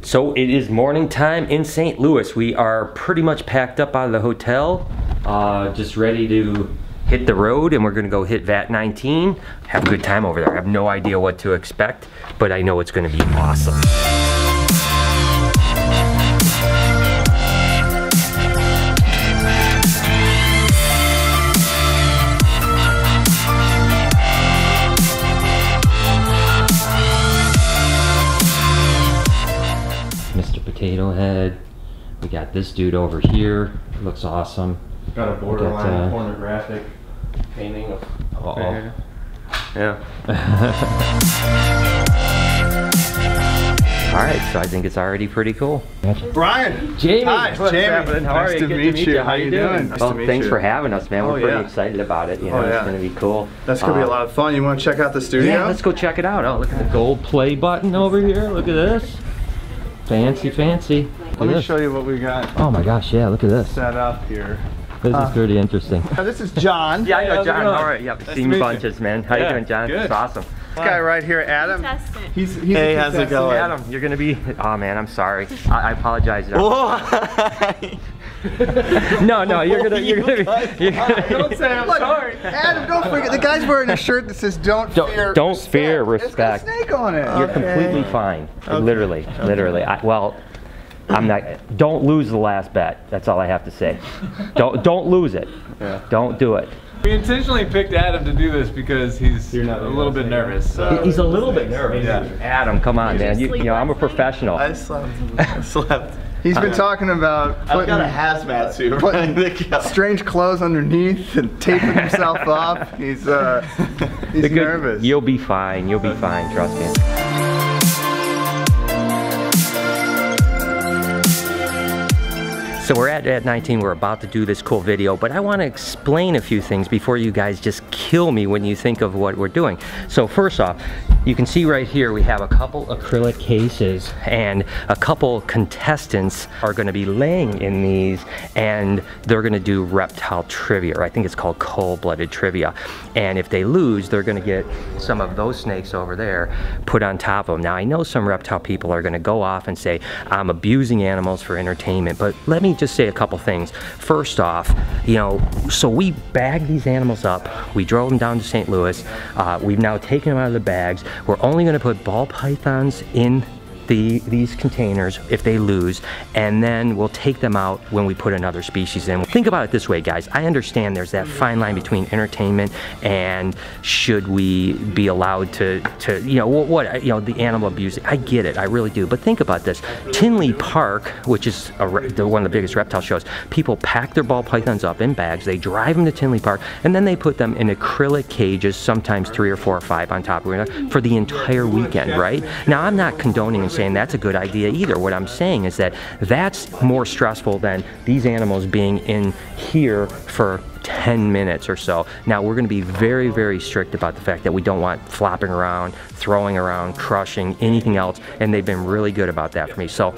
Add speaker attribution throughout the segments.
Speaker 1: So it is morning time in St. Louis. We are pretty much packed up out of the hotel, just ready to hit the road, and we're gonna go hit VAT19. Have a good time over there. I have no idea what to expect, but I know it's gonna be awesome. Potato Head. We got this dude over here. Looks awesome.
Speaker 2: Got a borderline pornographic painting of. Yeah.
Speaker 1: All right, so I think it's already pretty cool.
Speaker 2: Brian!
Speaker 1: Jamie!
Speaker 2: Hi,
Speaker 1: what's happening? How are you?
Speaker 2: Nice to meet you. How you doing? Nice
Speaker 1: well, thanks for having us, man. We're pretty excited about it. You know, it's gonna be cool.
Speaker 2: That's gonna be a lot of fun. You want to check out the studio?
Speaker 1: Yeah, let's go check it out. Oh, look at the gold play button over here. Look at this. Fancy, fancy.
Speaker 2: Let me show you what we got.
Speaker 1: Oh my gosh, yeah, look at this.
Speaker 2: Set up here.
Speaker 1: This is pretty interesting.
Speaker 2: This is John.
Speaker 1: Yeah, I know John. All right, yeah, nice seen you bunches, man. How you doing, John?
Speaker 2: Good.
Speaker 1: It's awesome.
Speaker 2: This guy right here, Adam. He's hey, how's it going?
Speaker 1: Adam, you're gonna be. Oh man, I'm sorry. I apologize. No, you're gonna be.
Speaker 2: Don't say I'm sorry. Adam, don't forget. The guy's wearing a shirt that says "Don't fear."
Speaker 1: Don't fear respect.
Speaker 2: It's got a snake on it.
Speaker 1: You're completely fine. Okay. Literally. Well, I'm not. Don't lose the last bet. That's all I have to say. Don't lose it.
Speaker 2: Yeah.
Speaker 1: Don't do it.
Speaker 3: We intentionally picked Adam to do this because he's a little bit nervous.
Speaker 1: He's a little bit nervous.
Speaker 3: Yeah.
Speaker 1: Adam, come on, man. You know, I'm a professional.
Speaker 2: I slept. He's been talking about
Speaker 4: I've got a hazmat suit.
Speaker 2: Putting strange clothes underneath and taping himself up. He's nervous.
Speaker 1: You'll be fine. You'll be fine. Trust me. So we're at VAT19, we're about to do this cool video, but I want to explain a few things before you guys just kill me when you think of what we're doing. So first off, you can see right here we have a couple acrylic cases, and a couple contestants are going to be laying in these, and they're going to do reptile trivia, or I think it's called cold-blooded trivia. And if they lose, they're going to get some of those snakes over there put on top of them. Now I know some reptile people are going to go off and say, I'm abusing animals for entertainment, but let me just say a couple things. First off, you know, so we bagged these animals up, we drove them down to St. Louis, we've now taken them out of the bags. We're only going to put ball pythons in these containers if they lose, and then we'll take them out when we put another species in. Think about it this way, guys. I understand there's that fine line between entertainment and should we be allowed to you know, the animal abuse. I get it, I really do. But think about this. Tinley Park, which is one of the biggest reptile shows, people pack their ball pythons up in bags, they drive them to Tinley Park, and then they put them in acrylic cages, sometimes 3 or 4 or 5 on top of it, for the entire weekend, right? Now, I'm not condoning and saying that's a good idea either. What I'm saying is that that's more stressful than these animals being in here for 10 minutes or so. Now we're going to be very, very strict about the fact that we don't want flopping around, throwing around, crushing, anything else, and they've been really good about that for me. So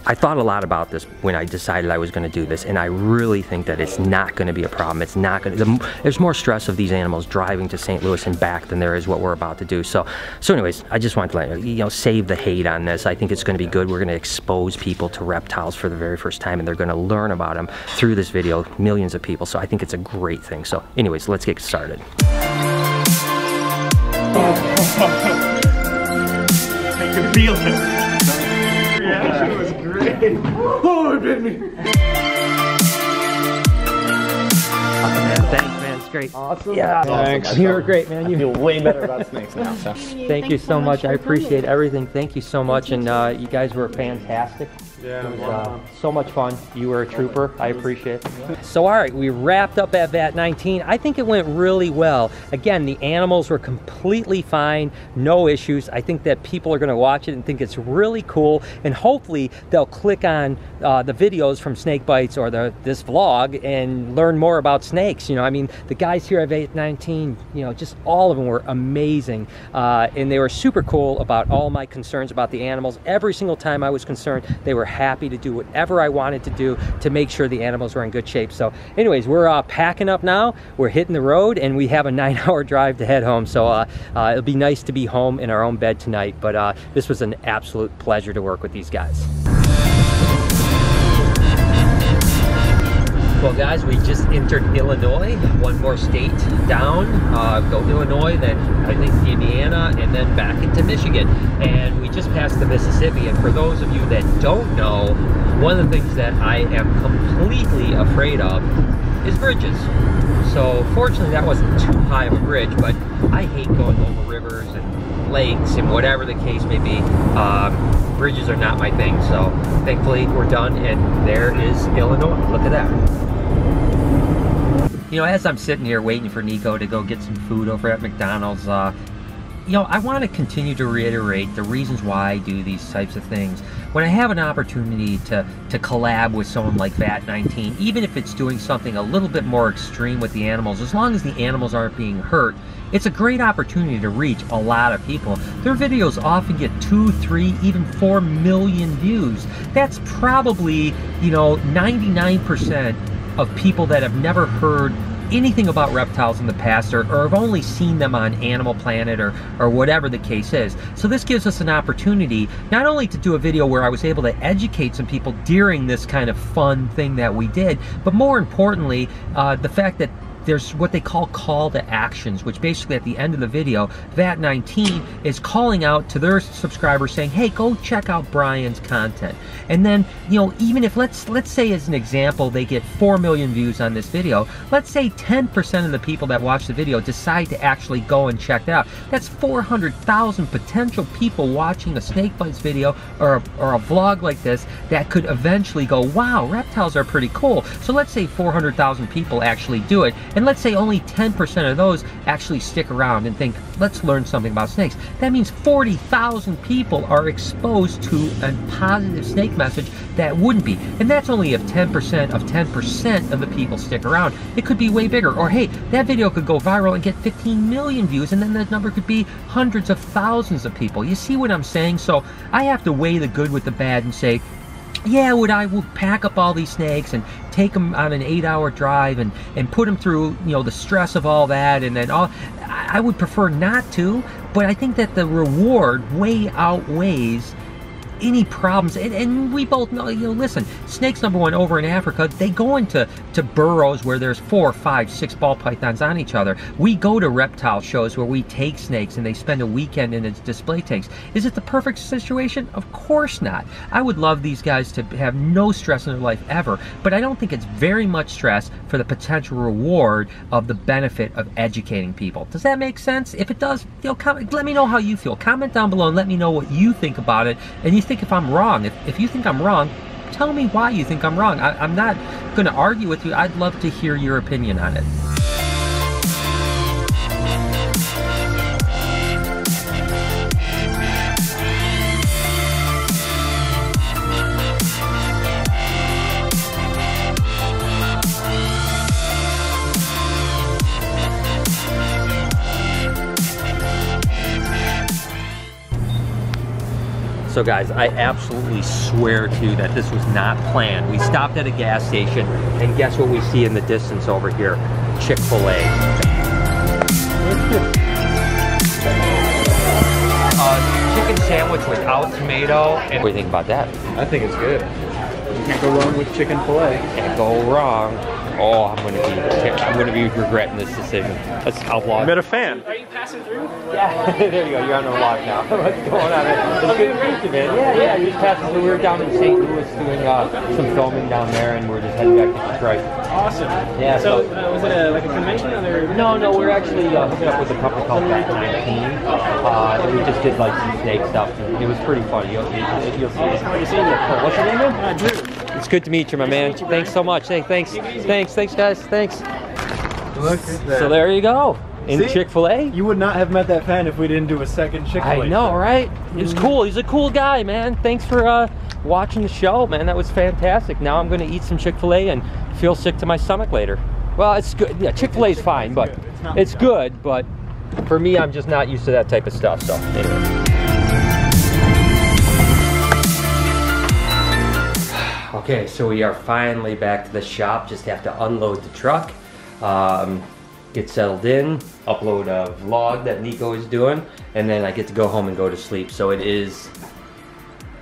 Speaker 1: I thought a lot about this when I decided I was going to do this, and I really think that it's not going to be a problem. It's not going to, there's more stress of these animals driving to St. Louis and back than there is what we're about to do. So anyways, I just wanted to let you know, save the hate on this. I think it's going to be good. We're going to expose people to reptiles for the very first time, and they're going to learn about them through this video, millions of people. So I think it's a great thing. So anyways, let's get started.
Speaker 4: I can feel it. The reaction was great. Oh, it bit me.
Speaker 1: Thanks, man. It's great.
Speaker 4: Awesome.
Speaker 1: Yeah.
Speaker 4: Thanks.
Speaker 1: You were great, man.
Speaker 4: I feel way better about snakes now. So.
Speaker 1: Thank you so much. I appreciate everything. Thank you so much. And you guys were fantastic.
Speaker 2: Yeah,
Speaker 1: it was so much fun. You were a trooper. I appreciate it. So all right, we wrapped up at VAT19. I think it went really well. Again, the animals were completely fine, no issues. I think that people are going to watch it and think it's really cool, and hopefully they'll click on the videos from Snake Bites or this vlog and learn more about snakes. You know, I mean, the guys here at VAT19, you know, just all of them were amazing, and they were super cool about all my concerns about the animals. Every single time I was concerned, they were happy to do whatever I wanted to do to make sure the animals were in good shape. So anyways, we're packing up now. We're hitting the road, and we have a 9-hour drive to head home. So it'll be nice to be home in our own bed tonight. But this was an absolute pleasure to work with these guys. Well guys, we just entered Illinois, one more state down, go Illinois, then I think Indiana, and then back into Michigan. And we just passed the Mississippi, and for those of you that don't know, one of the things that I am completely afraid of is bridges. So fortunately that wasn't too high of a bridge, but I hate going over rivers and lakes and whatever the case may be. Bridges are not my thing, so thankfully we're done, and there is Illinois. Look at that. You know, as I'm sitting here waiting for Nico to go get some food over at McDonald's, you know, I want to continue to reiterate the reasons why I do these types of things. When I have an opportunity to collab with someone like VAT19, even if it's doing something a little bit more extreme with the animals, as long as the animals aren't being hurt, it's a great opportunity to reach a lot of people. Their videos often get 2, 3, even 4 million views. That's probably, you know, 99% of people that have never heard anything about reptiles in the past, or have only seen them on Animal Planet or whatever the case is. So this gives us an opportunity not only to do a video where I was able to educate some people during this kind of fun thing that we did, but more importantly, the fact that there's what they call to actions, which basically at the end of the video, VAT19 is calling out to their subscribers saying, hey, go check out Brian's content. And then, you know, even if, let's say as an example, they get 4 million views on this video, let's say 10% of the people that watch the video decide to actually go and check that out. That's 400,000 potential people watching a Snake Bites video or a vlog like this that could eventually go, wow, reptiles are pretty cool. So let's say 400,000 people actually do it. And let's say only 10% of those actually stick around and think, let's learn something about snakes. That means 40,000 people are exposed to a positive snake message that wouldn't be. And that's only if 10% of the people stick around. It could be way bigger. Or hey, that video could go viral and get 15 million views, and then that number could be hundreds of thousands of people. You see what I'm saying? So I have to weigh the good with the bad and say, yeah, I would pack up all these snakes and take them on an 8-hour drive and put them through, you know, the stress of all that, and then I would prefer not to, but I think that the reward way outweighs any problems. And we both know, you know, listen, snakes, number one, over in Africa, they go into burrows where there's 4, 5, 6 ball pythons on each other. We go to reptile shows where we take snakes and they spend a weekend in its display tanks. Is it the perfect situation? Of course not. I would love these guys to have no stress in their life ever, but I don't think it's very much stress for the potential reward of the benefit of educating people. Does that make sense? If it does, you know, let me know how you feel. Comment down below and let me know what you think about it, and you think if I'm wrong. If you think I'm wrong, tell me why you think I'm wrong. I'm not going to argue with you. I'd love to hear your opinion on it. So guys, I absolutely swear to you that this was not planned. We stopped at a gas station, and guess what we see in the distance over here? Chick-fil-A. Chicken sandwich without tomato. And what do you think about that?
Speaker 3: I think it's good. You can't go wrong with chicken fillet.
Speaker 1: Can't go wrong. Oh, I'm gonna be regretting this decision. I'll vlog.
Speaker 3: I met a fan.
Speaker 4: Are you passing through?
Speaker 1: Yeah, there you go. You're on the vlog now. What's going on, man? It's good to meet you, man. Yeah, just passing through. We were down in St. Louis doing some filming down there, and we're just heading back to Detroit.
Speaker 4: Awesome.
Speaker 1: Yeah.
Speaker 4: So was it like a convention or?
Speaker 1: No, we're actually hooking up with a company called VAT19, and we just did like some snake stuff. And it was pretty funny. You'll see it.
Speaker 4: How are you seeing it?
Speaker 1: What's your name, man?
Speaker 4: Drew.
Speaker 1: It's good to meet you, my man. Thanks so much. Hey, thanks, guys. Thanks.
Speaker 2: Look at that.
Speaker 1: So there you go. In Chick-fil-A.
Speaker 3: You would not have met that fan if we didn't do a second Chick-fil-A.
Speaker 1: I know, right? It was cool. He's a cool guy, man. Thanks for watching the show, man. That was fantastic. Now I'm going to eat some Chick-fil-A and feel sick to my stomach later. Well, it's good. Yeah, Chick-fil-A is fine, but it's good. But for me, I'm just not used to that type of stuff. So anyway. Okay, so we are finally back to the shop. Just have to unload the truck, get settled in, upload a vlog that Nico is doing, and then I get to go home and go to sleep. So it is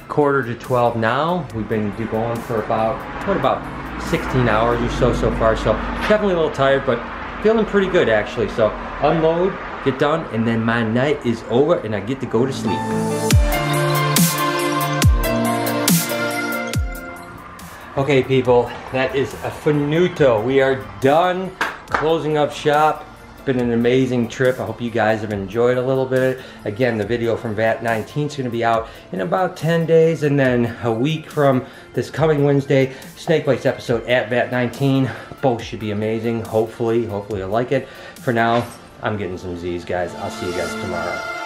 Speaker 1: 11:45 now. We've been going for about 16 hours or so far. So definitely a little tired, but feeling pretty good actually. So unload, get done, and then my night is over and I get to go to sleep. Okay people, that is a finito. We are done closing up shop. It's been an amazing trip. I hope you guys have enjoyed a little bit. Again, the video from VAT19 is going to be out in about 10 days, and then a week from this coming Wednesday, Snake Bites episode at VAT19. Both should be amazing. Hopefully you'll like it. For now, I'm getting some Z's, guys. I'll see you guys tomorrow.